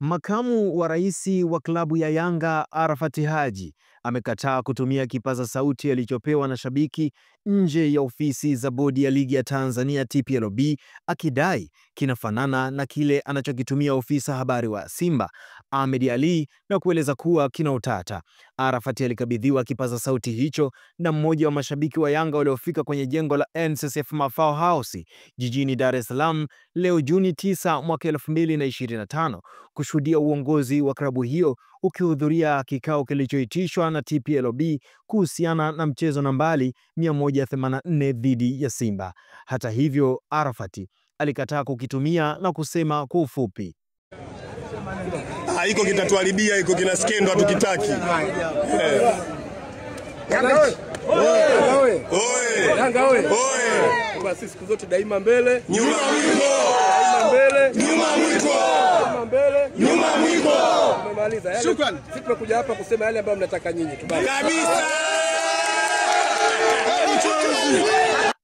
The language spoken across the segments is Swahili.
Makamu wa rais wa klabu ya Yanga Arafat Haji amekataa kutumia kipaza sauti alichopewa na shabiki nje ya ofisi za bodi ya ligi ya Tanzania TPLB, akidai kinafanana na kile anachokitumia ofisa habari wa Simba Ahmed Ally na kueleza kuwa kina utata. Arafat alikabidhiwa kipaza sauti hicho na mmoja wa mashabiki wa Yanga waliofika kwenye jengo la NSSF Mafao House jijini Dar es Salaam leo Juni 9 mwaka 2025 kushuhudia uongozi wa klabu hiyo ukihudhuria kikao kilichoitishwa na TPLB kuhusiana na mchezo nambari 184 dhidi ya Simba. Hata hivyo, Arafat alikataa kukitumia na kusema kwa ufupi, iko kitatuharibia, iko kina skendo hatukitaki. Yanga oye! Basi siku zote daima mbele, nyuma mwiko. Daima mbele, nyuma mwiko. Daima mbele, nyuma mwiko. Tumemaliza. Shukrani. Sisi tumekuja hapa kusema yale ambayo mnataka nyinyi tu basi. Kabisa.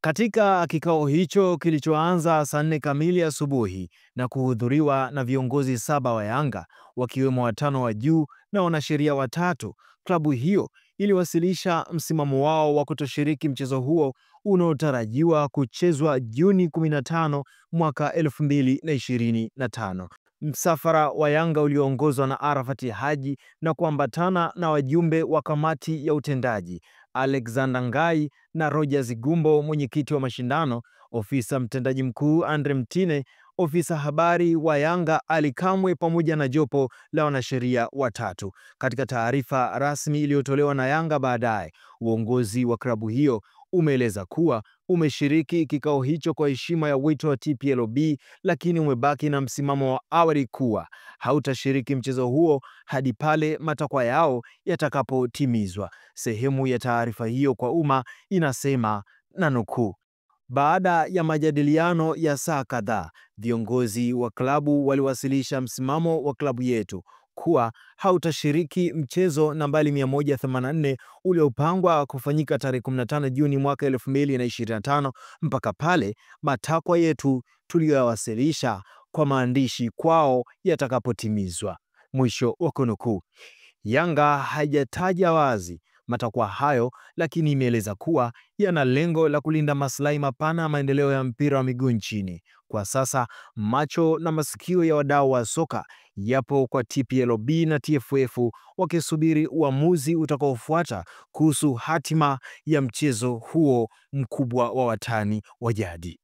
Katika kikao hicho kilichoanza saa 4 kamili asubuhi na kuhudhuriwa na viongozi 7 wa Yanga wakiwemo 5 wa juu na wanasheria 3, klabu hiyo iliwasilisha msimamo wao wa kutoshiriki mchezo huo unaotarajiwa kuchezwa Juni 15 mwaka 2025. Msafara wa Yanga ulioongozwa na Arafat Haji na kuambatana na wajumbe wa kamati ya utendaji Alexander Ngai na Rogers Gumbo, mwenyekiti wa mashindano, ofisa mtendaji mkuu Andre Mtine, ofisa habari wa Yanga Ali Kamwe pamoja na jopo la wanasheria 3. Katika taarifa rasmi iliyotolewa na Yanga baadaye, uongozi wa klabu hiyo umeeleza kuwa umeshiriki kikao hicho kwa heshima ya wito wa TPLB, lakini umebaki na msimamo wa awali kuwa hautashiriki mchezo huo hadi pale matakwa yao yatakapotimizwa. Sehemu ya taarifa hiyo kwa umma inasema, na nukuu, baada ya majadiliano ya saa kadhaa, viongozi wa klabu waliwasilisha msimamo wa klabu yetu kuwa hautashiriki mchezo nambari 184 uliopangwa kufanyika tarehe 15 Juni mwaka 2025 mpaka pale matakwa yetu tuliyowasilisha kwa maandishi kwao yatakapotimizwa. Mwisho wa kunukuu. Yanga haijataja wazi matakwa hayo, lakini imeeleza kuwa yana lengo la kulinda maslahi mapana ya maendeleo ya mpira wa miguu nchini. Kwa sasa macho na masikio ya wadau wa soka yapo kwa TPLB na TFF wakisubiri uamuzi utakaofuata kuhusu hatima ya mchezo huo mkubwa wa watani wa jadi.